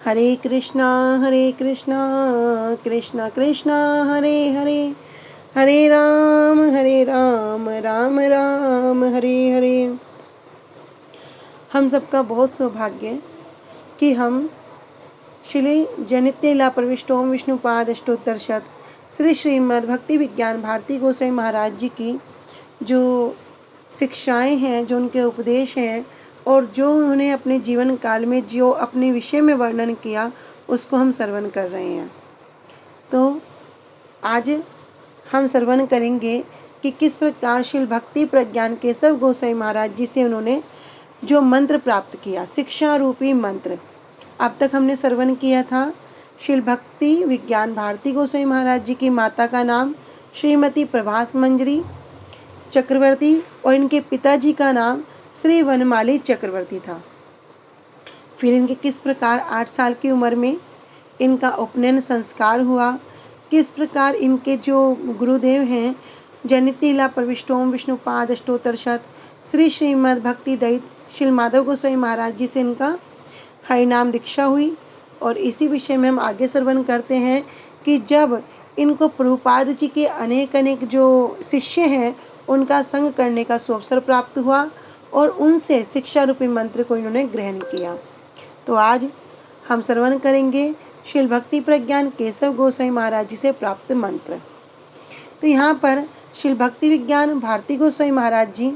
हरे कृष्णा कृष्णा कृष्णा हरे हरे, हरे राम राम राम हरे हरे। हम सबका बहुत सौभाग्य कि हम श्री जनित्य लीला प्रविष्ट ओम विष्णुपाद अष्टोत्तर शत श्री श्रीमद् भक्ति विज्ञान भारती गोसाई महाराज जी की जो शिक्षाएं हैं, जो उनके उपदेश हैं और जो उन्होंने अपने जीवन काल में जो अपने विषय में वर्णन किया, उसको हम श्रवण कर रहे हैं। तो आज हम श्रवण करेंगे कि किस प्रकार श्रील भक्ति प्रज्ञान केशव गोसाई महाराज जी से उन्होंने जो मंत्र प्राप्त किया, शिक्षा रूपी मंत्र। अब तक हमने श्रवण किया था श्रील भक्ति विज्ञान भारती गोसाई महाराज जी की माता का नाम श्रीमती प्रभास मंजरी चक्रवर्ती और इनके पिताजी का नाम श्री वनमाली चक्रवर्ती था। फिर इनके किस प्रकार 8 साल की उम्र में इनका उपनयन संस्कार हुआ, किस प्रकार इनके जो गुरुदेव हैं जनित्य लीला प्रविष्ट ओम विष्णुपाद अष्टोत्तर शत श्री श्रीमद् भक्ति दैत श्री माधव गोसाई महाराज जी से इनका हरिनाम दीक्षा हुई। और इसी विषय में हम आगे श्रवण करते हैं कि जब इनको प्रभुपाद जी के अनेक जो शिष्य हैं उनका संग करने का सुअवसर प्राप्त हुआ और उनसे शिक्षा रूपी मंत्र को इन्होंने ग्रहण किया। तो आज हम श्रवण करेंगे श्रील भक्ति प्रज्ञान केशव गोसाई महाराज जी से प्राप्त मंत्र। तो यहाँ पर श्रील भक्ति विज्ञान भारती गोसाई महाराज जी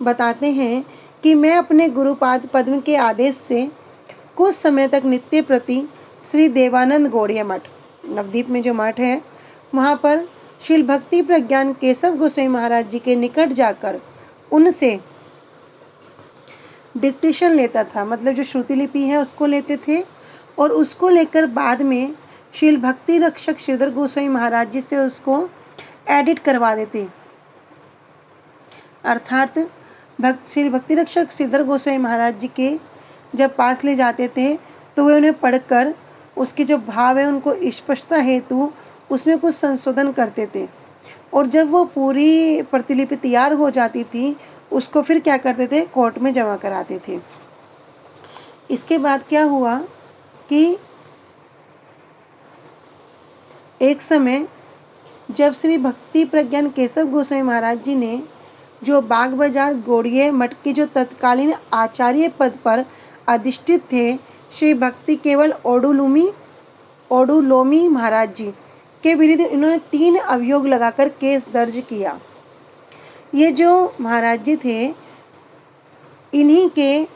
बताते हैं कि मैं अपने गुरुपाद पद्म के आदेश से कुछ समय तक नित्य प्रति श्री देवानंद गौड़िया मठ, नवदीप में जो मठ है, वहाँ पर श्रील भक्ति प्रज्ञान केशव गोसाई महाराज जी के निकट जाकर उनसे डिक्टेशन लेता था। मतलब जो श्रुति लिपि है उसको लेते थे और उसको लेकर बाद में श्रील भक्ति रक्षक श्रीधर गोसाई महाराज जी से उसको एडिट करवा देते। अर्थात श्री भक्ति रक्षक श्रीधर गोसाई महाराज जी के जब पास ले जाते थे तो वे उन्हें पढ़कर उसके जो भाव है उनको स्पष्टता हेतु उसमें कुछ संशोधन करते थे। और जब वो पूरी प्रतिलिपि तैयार हो जाती थी उसको फिर क्या करते थे, कोर्ट में जमा कराते थे। इसके बाद क्या हुआ कि एक समय जब श्री भक्ति प्रज्ञान केशव गोसाई महाराज जी ने जो बाग बाजार गौड़िया मठ के जो तत्कालीन आचार्य पद पर अधिष्ठित थे श्री भक्ति केवल ओडुलोमी महाराज जी के विरुद्ध इन्होंने 3 अभियोग लगाकर केस दर्ज किया। ये जो महाराज जी थे इन्हीं के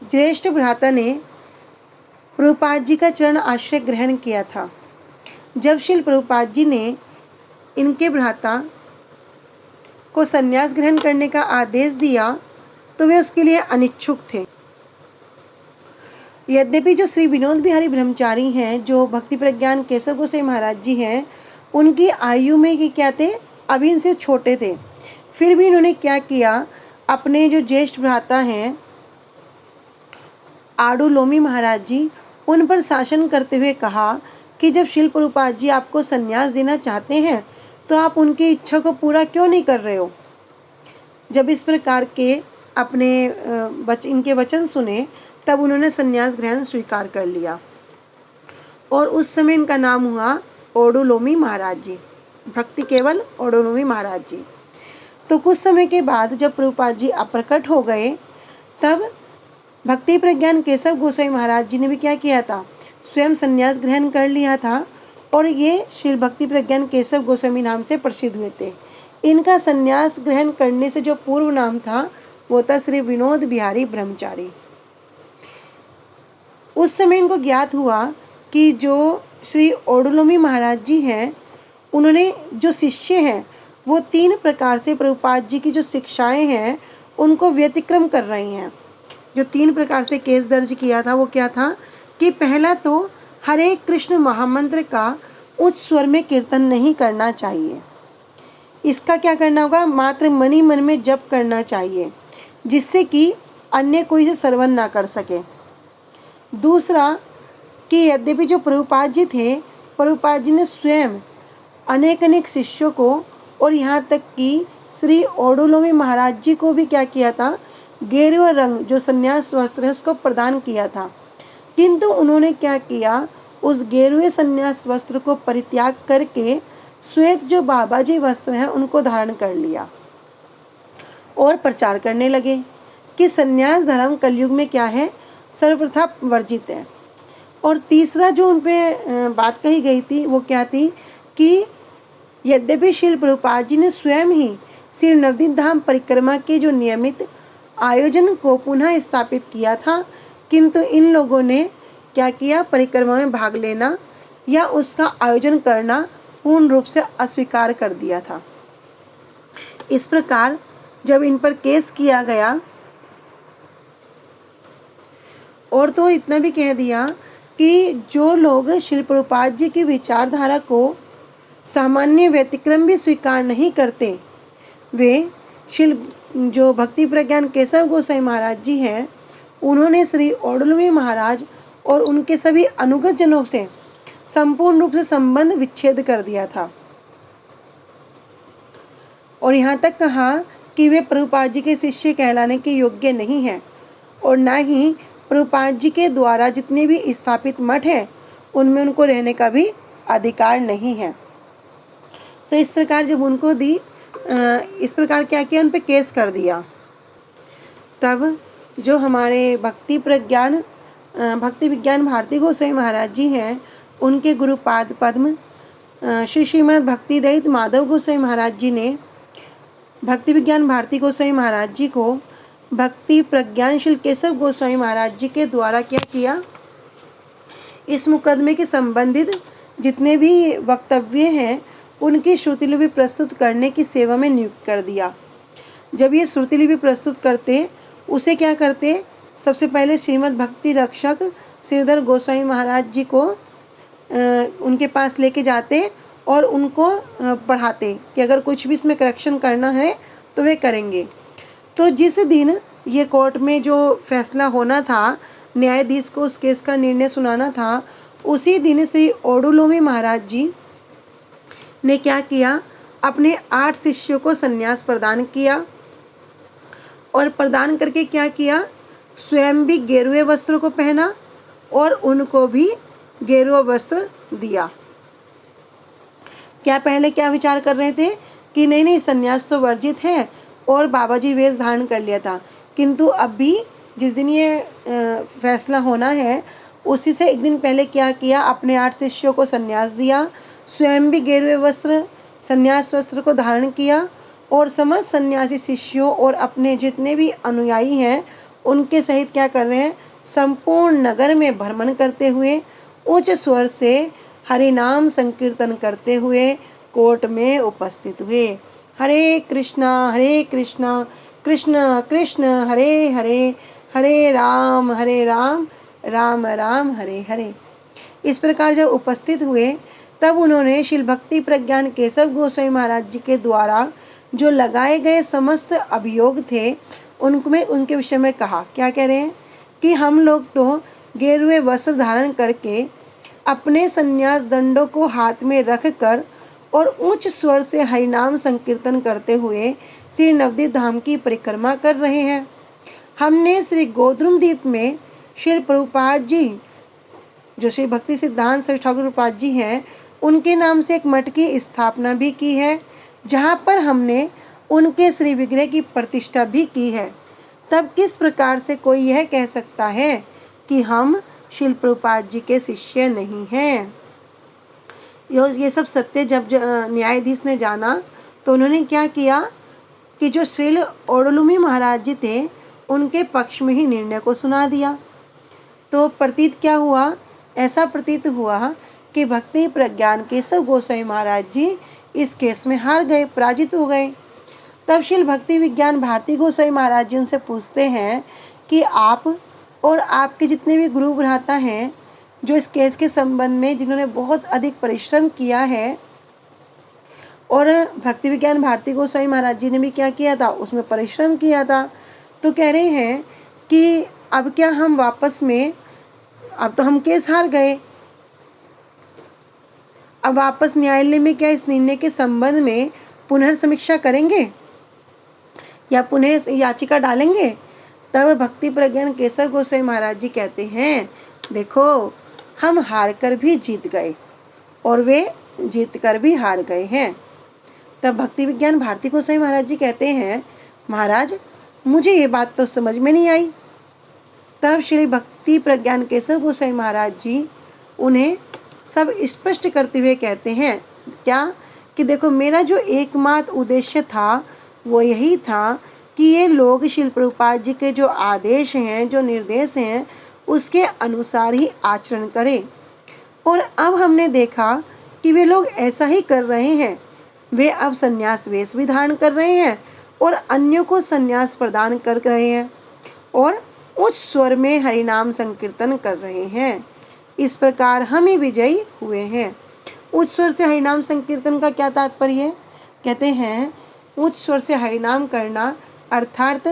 ज्येष्ठ भ्राता ने प्रभुपाद जी का चरण आश्रय ग्रहण किया था। जब श्रील प्रभुपाद जी ने इनके भ्राता को संन्यास ग्रहण करने का आदेश दिया तो वे उसके लिए अनिच्छुक थे। यद्यपि जो श्री विनोद बिहारी ब्रह्मचारी हैं, जो भक्ति प्रज्ञान केशव गोसाई महाराज जी हैं, उनकी आयु में कि क्या थे, अभी इनसे छोटे थे। फिर भी इन्होंने क्या किया, अपने जो ज्येष्ठ भ्राता हैं आडुलोमी महाराज जी, उन पर शासन करते हुए कहा कि जब श्रील प्रभुपाद जी आपको संन्यास देना चाहते हैं तो आप उनकी इच्छा को पूरा क्यों नहीं कर रहे हो। जब इस प्रकार के अपने इनके वचन सुने तब उन्होंने संन्यास ग्रहण स्वीकार कर लिया और उस समय इनका नाम हुआ ओडुलोमी महाराज जी, भक्ति केवल ओडुलोमी महाराज जी। तो कुछ समय के बाद जब प्रभुपाद जी अप्रकट हो गए तब भक्ति प्रज्ञान केशव गोसाई महाराज जी ने भी क्या किया था, स्वयं संन्यास ग्रहण कर लिया था और ये श्री भक्ति प्रज्ञान केशव गोस्वामी नाम से प्रसिद्ध हुए थे। इनका संन्यास ग्रहण करने से जो पूर्व नाम था वो था श्री विनोद बिहारी ब्रह्मचारी। उस समय इनको ज्ञात हुआ कि जो श्री ओडुलोमी महाराज जी हैं उन्होंने जो शिष्य हैं वो 3 प्रकार से प्रभुपाद जी की जो शिक्षाएं हैं उनको व्यतिक्रम कर रही हैं। जो 3 प्रकार से केस दर्ज किया था वो क्या था कि पहला तो हरे कृष्ण महामंत्र का उच्च स्वर में कीर्तन नहीं करना चाहिए। इसका क्या करना होगा, मात्र मन ही मन में जप करना चाहिए जिससे कि अन्य कोई से श्रवण ना कर सके। दूसरा कि यद्यपि जो प्रभुपाद जी थे, प्रभुपाद जी ने स्वयं अनेक शिष्यों को और यहाँ तक कि श्री ओडुलोमी महाराज जी को भी क्या किया था, गेरुआ रंग जो संन्यास वस्त्र है उसको प्रदान किया था, किंतु उन्होंने क्या किया, उस गेरुए संन्यास वस्त्र को परित्याग करके श्वेत जो बाबाजी वस्त्र हैं उनको धारण कर लिया और प्रचार करने लगे कि संन्यास धर्म कलयुग में क्या है, सर्वप्रथा वर्जित है। और तीसरा जो उन पे बात कही गई थी वो क्या थी कि यद्यपि श्रील प्रभुपाद जी ने स्वयं ही श्री नवदीप धाम परिक्रमा के जो नियमित आयोजन को पुनः स्थापित किया था, किंतु इन लोगों ने क्या किया, परिक्रमा में भाग लेना या उसका आयोजन करना पूर्ण रूप से अस्वीकार कर दिया था। इस प्रकार जब इन पर केस किया गया और तो इतना भी कह दिया कि जो लोग श्रील प्रभुपाद जी की विचारधारा को सामान्य व्यतिक्रम भी स्वीकार नहीं करते, वे श्री जो भक्ति प्रज्ञान केशव गोसाई महाराज जी हैं, उन्होंने श्री ओडुलवी महाराज और उनके सभी अनुगत जनों से संपूर्ण रूप से संबंध विच्छेद कर दिया था और यहाँ तक कहा कि वे प्रभुपाद जी के शिष्य कहलाने के योग्य नहीं हैं और न ही प्रभुपाद जी के द्वारा जितने भी स्थापित मठ हैं उनमें उनको रहने का भी अधिकार नहीं है। तो इस प्रकार जब उनको इस प्रकार क्या किया, उन पे केस कर दिया। तब जो हमारे भक्ति विज्ञान भारती गोस्वामी महाराज जी हैं, उनके गुरुपाद पद्म श्री श्रीमद् भक्ति दयित माधव गोस्वामी महाराज जी ने भक्ति विज्ञान भारती गोस्वामी महाराज जी को भक्ति प्रज्ञानशील केशव गोस्वामी महाराज जी के द्वारा क्या किया, इस मुकदमे के संबंधित जितने भी वक्तव्य हैं उनकी श्रुतिलिपि प्रस्तुत करने की सेवा में नियुक्त कर दिया। जब ये श्रुतिलिपि प्रस्तुत करते, उसे क्या करते, सबसे पहले श्रीमद् भक्ति रक्षक श्रीधर गोस्वामी महाराज जी को उनके पास लेके जाते और उनको पढ़ाते कि अगर कुछ भी इसमें करेक्शन करना है तो वे करेंगे। तो जिस दिन ये कोर्ट में जो फैसला होना था, न्यायाधीश को उस केस का निर्णय सुनाना था, उसी दिन श्री ओडुलोमी महाराज जी ने क्या किया, अपने 8 शिष्यों को संन्यास प्रदान किया और प्रदान करके क्या किया, स्वयं भी गेरुए वस्त्रों को पहना और उनको भी गेरुआ वस्त्र दिया। क्या पहले क्या विचार कर रहे थे कि नहीं संन्यास तो वर्जित है और बाबा जी वेश धारण कर लिया था, किंतु अभी जिस दिन ये फैसला होना है उसी से एक दिन पहले क्या किया, अपने 8 शिष्यों को संन्यास दिया, स्वयं भी गेरुए वस्त्र संन्यास वस्त्र को धारण किया और समस्त सन्यासी शिष्यों और अपने जितने भी अनुयायी हैं उनके सहित क्या कर रहे हैं, संपूर्ण नगर में भ्रमण करते हुए उच्च स्वर से हरि नाम संकीर्तन करते हुए कोर्ट में उपस्थित हुए। हरे कृष्णा कृष्ण कृष्ण हरे हरे, हरे राम राम राम हरे हरे। इस प्रकार जब उपस्थित हुए तब उन्होंने श्री भक्ति प्रज्ञान केशव गोस्वामी महाराज जी के द्वारा जो लगाए गए समस्त अभियोग थे उनके विषय में कहा। क्या कह रहे हैं कि हम लोग तो गेरुए वस्त्र धारण करके अपने संन्यास दंडों को हाथ में रख कर और उच्च स्वर से हरिनाम संकीर्तन करते हुए श्री नवदीप धाम की परिक्रमा कर रहे हैं। हमने श्री गोद्रुम द्वीप में श्री प्रभुपाद जी, जो श्री भक्ति सिद्धांत श्री ठाकुर प्रभुपाद जी हैं, उनके नाम से एक मठ की स्थापना भी की है, जहाँ पर हमने उनके श्री विग्रह की प्रतिष्ठा भी की है। तब किस प्रकार से कोई यह कह सकता है कि हम श्रील प्रभुपाद जी के शिष्य नहीं हैं। ये सब सत्य जब न्यायाधीश ने जाना तो उन्होंने क्या किया कि जो श्रील ओडुलुमी महाराज जी थे उनके पक्ष में ही निर्णय को सुना दिया। तो प्रतीत क्या हुआ, ऐसा प्रतीत हुआ कि भक्ति प्रज्ञान केशव गोस्वामी महाराज जी इस केस में हार गए, पराजित हो गए। तब श्री भक्ति विज्ञान भारती गोस्वामी महाराज जी उनसे पूछते हैं कि आप और आपके जितने भी गुरु भ्राता हैं जो इस केस के संबंध में जिन्होंने बहुत अधिक परिश्रम किया है, और भक्ति विज्ञान भारती गोस्वामी महाराज जी ने भी क्या किया था, उसमें परिश्रम किया था, तो कह रहे हैं कि अब क्या हम वापस में, अब तो हम केस हार गए, अब वापस न्यायालय में क्या इस निर्णय के संबंध में पुनर्समीक्षा करेंगे या पुनः याचिका डालेंगे। तब भक्ति प्रज्ञान केशव गोस्वामी महाराज जी कहते हैं, देखो हम हार कर भी जीत गए और वे जीत कर भी हार गए हैं। तब भक्ति विज्ञान भारती गोस्वामी महाराज जी कहते हैं, महाराज मुझे ये बात तो समझ में नहीं आई। तब श्री भक्ति प्रज्ञान केशव गोस्वामी महाराज जी उन्हें सब स्पष्ट करते हुए कहते हैं, क्या कि देखो मेरा जो एकमात्र उद्देश्य था वो यही था कि ये लोग श्रील प्रभुपाद जी के जो आदेश हैं, जो निर्देश हैं, उसके अनुसार ही आचरण करें। और अब हमने देखा कि वे लोग ऐसा ही कर रहे हैं। वे अब संन्यास वेश भी धारण कर रहे हैं और अन्यों को संन्यास प्रदान कर रहे हैं और उच्च स्वर में हरिनाम संकीर्तन कर रहे हैं। इस प्रकार हम ही विजयी हुए हैं। उच्च स्वर से हरिनाम संकीर्तन का क्या तात्पर्य है? कहते हैं उच्च स्वर से हरिनाम करना अर्थात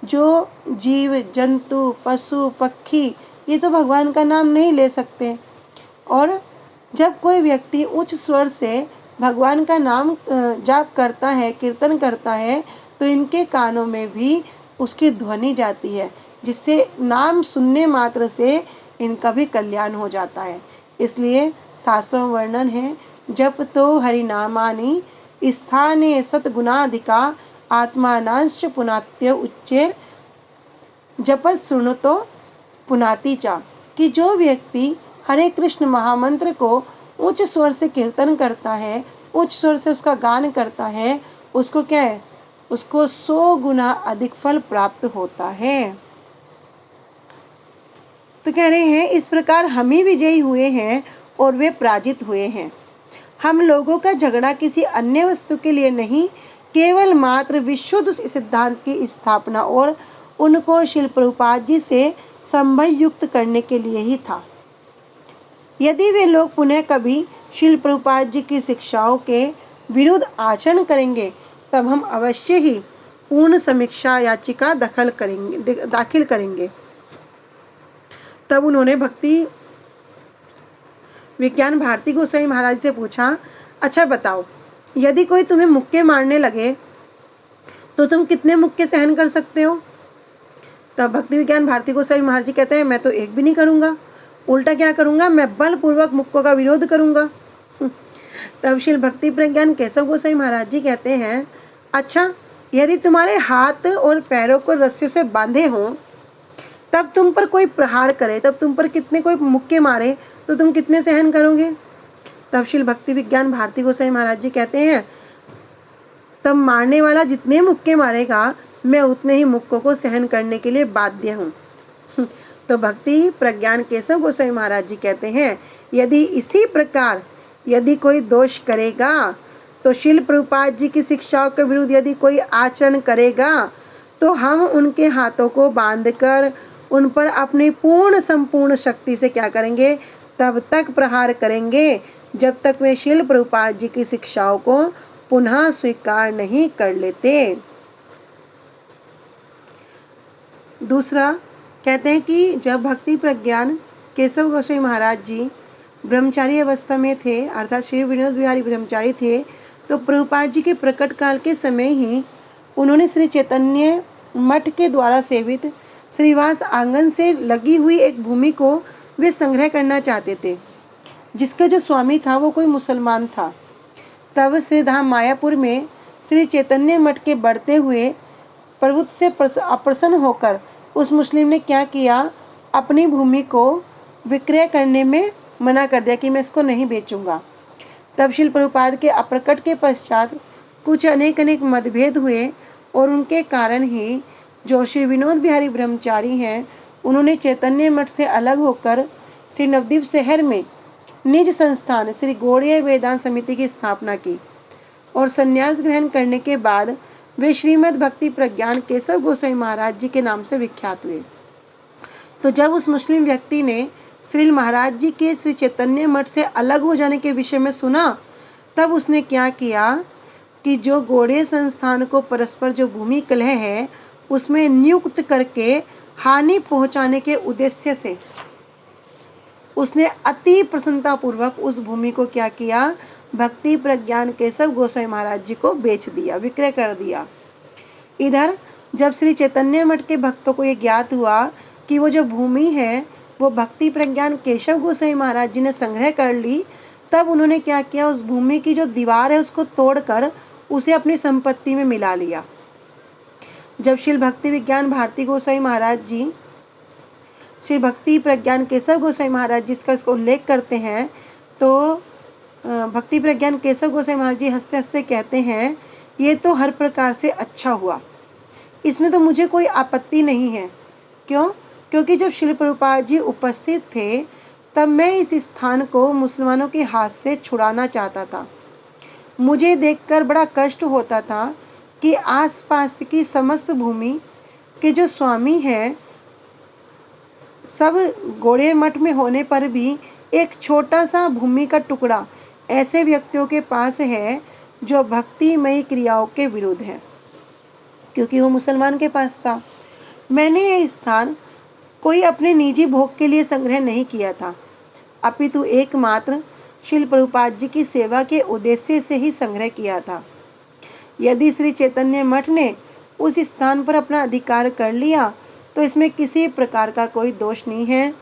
जो जीव जंतु पशु पक्षी ये तो भगवान का नाम नहीं ले सकते, और जब कोई व्यक्ति उच्च स्वर से भगवान का नाम जाप करता है, कीर्तन करता है, तो इनके कानों में भी उसकी ध्वनि जाती है, जिससे नाम सुनने मात्र से इनका भी कल्याण हो जाता है। इसलिए शास्त्रों में वर्णन है, जप तो हरिनामानि स्थाने सतगुणाधिका आत्मानांश्च पुनात्य उच्चेर जपत सुनो पुनाति चा, कि जो व्यक्ति हरे कृष्ण महामंत्र को उच्च स्वर से कीर्तन करता है, उच्च स्वर से उसका गान करता है, उसको क्या है, उसको 100 गुना अधिक फल प्राप्त होता है। तो कह रहे हैं इस प्रकार हम ही विजयी हुए हैं और वे पराजित हुए हैं। हम लोगों का झगड़ा किसी अन्य वस्तु के लिए नहीं, केवल मात्र विशुद्ध सिद्धांत की स्थापना और उनको श्रील प्रभुपाद जी से संभव युक्त करने के लिए ही था। यदि वे लोग पुनः कभी श्रील प्रभुपाद जी की शिक्षाओं के विरुद्ध आचरण करेंगे, तब हम अवश्य ही पूर्ण समीक्षा याचिका दाखिल करेंगे। तब उन्होंने भक्ति विज्ञान भारती गोस्वामी महाराज से पूछा, अच्छा बताओ, यदि कोई तुम्हें मुक्के मारने लगे तो तुम कितने मुक्के सहन कर सकते हो? तब भक्ति विज्ञान भारती गोस्वामी महाराज जी कहते हैं, मैं तो एक भी नहीं करूँगा, उल्टा क्या करूँगा, मैं बलपूर्वक मुक्कों का विरोध करूँगा। तब श्री भक्ति प्रज्ञान केशव गोस्वामी महाराज जी कहते हैं, अच्छा यदि तुम्हारे हाथ और पैरों को रस्सियों से बांधे हों, तब तुम पर कोई प्रहार करे, तब तुम पर कितने कोई मुक्के मारे तो तुम कितने सहन करोगे? तब श्री भक्ति विज्ञान भारती गोस्वामी महाराज जी कहते हैं, तब मारने वाला जितने मुक्के मारेगा मैं उतने ही मुक्कों को सहन करने के लिए बाध्य हूँ। तो भक्ति प्रज्ञान केशव गोस्वामी महाराज जी कहते हैं, यदि इसी प्रकार यदि कोई दोष करेगा तो श्रील प्रभुपाद जी की शिक्षाओं के विरुद्ध यदि कोई आचरण करेगा तो हम उनके हाथों को बांधकर उन पर अपनी पूर्ण संपूर्ण शक्ति से क्या करेंगे, तब तक प्रहार करेंगे जब तक वे श्रील प्रभुपाद जी की शिक्षाओं को पुनः स्वीकार नहीं कर लेते। दूसरा कहते हैं कि जब भक्ति प्रज्ञान केशव गोस्वामी महाराज जी ब्रह्मचारी अवस्था में थे, अर्थात श्री विनोद बिहारी ब्रह्मचारी थे, तो प्रभुपाद जी के प्रकट काल के समय ही उन्होंने श्री चैतन्य मठ के द्वारा सेवित श्रीवास आंगन से लगी हुई एक भूमि को वे संग्रह करना चाहते थे, जिसका जो स्वामी था वो कोई मुसलमान था। तब श्री धाम मायापुर में श्री चैतन्य मठ के बढ़ते हुए प्रभुत्व से अप्रसन्न होकर उस मुस्लिम ने क्या किया, अपनी भूमि को विक्रय करने में मना कर दिया कि मैं इसको नहीं बेचूंगा। तब श्रील प्रभुपाद के अप्रकट के पश्चात कुछ अनेक मतभेद हुए और उनके कारण ही जो श्री विनोद बिहारी ब्रह्मचारी हैं, उन्होंने चैतन्य मठ से अलग होकर श्री नवद्वीप शहर में निज संस्थान श्री गौड़ीय वेदांत समिति की स्थापना की और संन्यास ग्रहण करने के बाद वे श्रीमद् भक्ति प्रज्ञान केशव गोस्वामी महाराज जी के नाम से विख्यात हुए। तो जब उस मुस्लिम व्यक्ति ने श्री महाराज जी के श्री चैतन्य मठ से अलग हो जाने के विषय में सुना, तब उसने क्या किया कि जो गौड़ीय संस्थान को परस्पर जो भूमि कलह है उसमें नियुक्त करके हानि पहुंचाने के उद्देश्य से उसने अति प्रसन्नतापूर्वक उस भूमि को क्या किया, भक्ति प्रज्ञान केशव गोस्वामी महाराज जी को बेच दिया, विक्रय कर दिया। इधर जब श्री चैतन्य मठ के भक्तों को ये ज्ञात हुआ कि वो जो भूमि है वो भक्ति प्रज्ञान केशव गोसाई महाराज जी ने संग्रह कर ली, तब उन्होंने क्या किया, उस भूमि की जो दीवार है उसको तोड़कर उसे अपनी संपत्ति में मिला लिया। जब श्री भक्ति विज्ञान भारती गोसाई महाराज जी, श्री भक्ति प्रज्ञान केशव गोसाई महाराज जी इसका उल्लेख करते हैं, तो भक्ति प्रज्ञान केशव गोसाई महाराज जी हंसते हंसते कहते हैं, ये तो हर प्रकार से अच्छा हुआ, इसमें तो मुझे कोई आपत्ति नहीं है। क्यों? क्योंकि जब श्रील प्रभुपाद जी उपस्थित थे तब मैं इस स्थान को मुसलमानों के हाथ से छुड़ाना चाहता था। मुझे देखकर बड़ा कष्ट होता था कि आसपास की समस्त भूमि के जो स्वामी हैं, सब गोड़े मठ में होने पर भी एक छोटा सा भूमि का टुकड़ा ऐसे व्यक्तियों के पास है जो भक्तिमयी क्रियाओं के विरुद्ध है, क्योंकि वो मुसलमान के पास था। मैंने ये स्थान कोई अपने निजी भोग के लिए संग्रह नहीं किया था, अपितु एकमात्र श्रील प्रभुपाद जी की सेवा के उद्देश्य से ही संग्रह किया था। यदि श्री चैतन्य मठ ने उस स्थान पर अपना अधिकार कर लिया तो इसमें किसी प्रकार का कोई दोष नहीं है,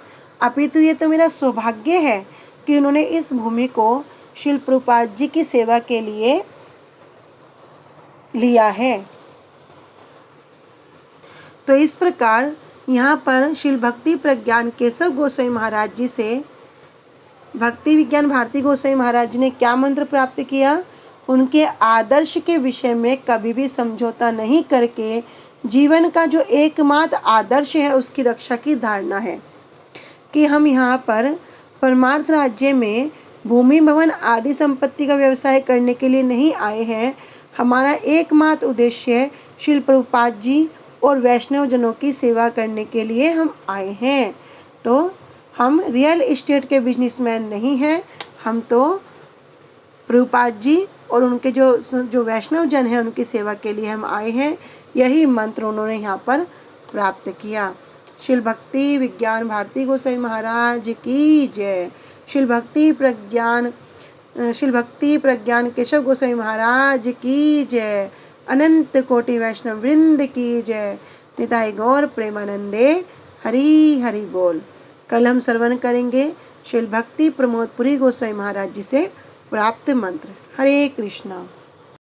अपितु ये तो मेरा सौभाग्य है कि उन्होंने इस भूमि को श्रील प्रभुपाद जी की सेवा के लिए लिया है। तो इस प्रकार यहाँ पर श्री भक्ति प्रज्ञान केशव गोसाई महाराज जी से भक्ति विज्ञान भारती गोसाई महाराज जी ने क्या मंत्र प्राप्त किया? उनके आदर्श के विषय में कभी भी समझौता नहीं करके जीवन का जो एकमात्र आदर्श है उसकी रक्षा की धारणा है कि हम यहाँ पर परमार्थ राज्य में भूमि भवन आदि संपत्ति का व्यवसाय करने के लिए नहीं आए हैं। हमारा एकमात्र उद्देश्य श्रील प्रभुपाद जी और वैष्णव जनों की सेवा करने के लिए हम आए हैं। तो हम रियल एस्टेट के बिजनेसमैन नहीं हैं, हम तो प्रभुपाद जी और उनके जो वैष्णव जन हैं उनकी सेवा के लिए हम आए हैं। यही मंत्र उन्होंने यहाँ पर प्राप्त किया। श्रील भक्ति विज्ञान भारती गोसाई महाराज की जय। श्रील भक्ति प्रज्ञान केशव गोसाई महाराज की जय। अनंत कोटि वैष्णव वृंद की जय। निताई गौर प्रेमानंदे। हरि हरि बोल। कल हम श्रवण करेंगे श्रील भक्ति प्रमोदपुरी गोसाई महाराज जी से प्राप्त मंत्र। हरे कृष्णा।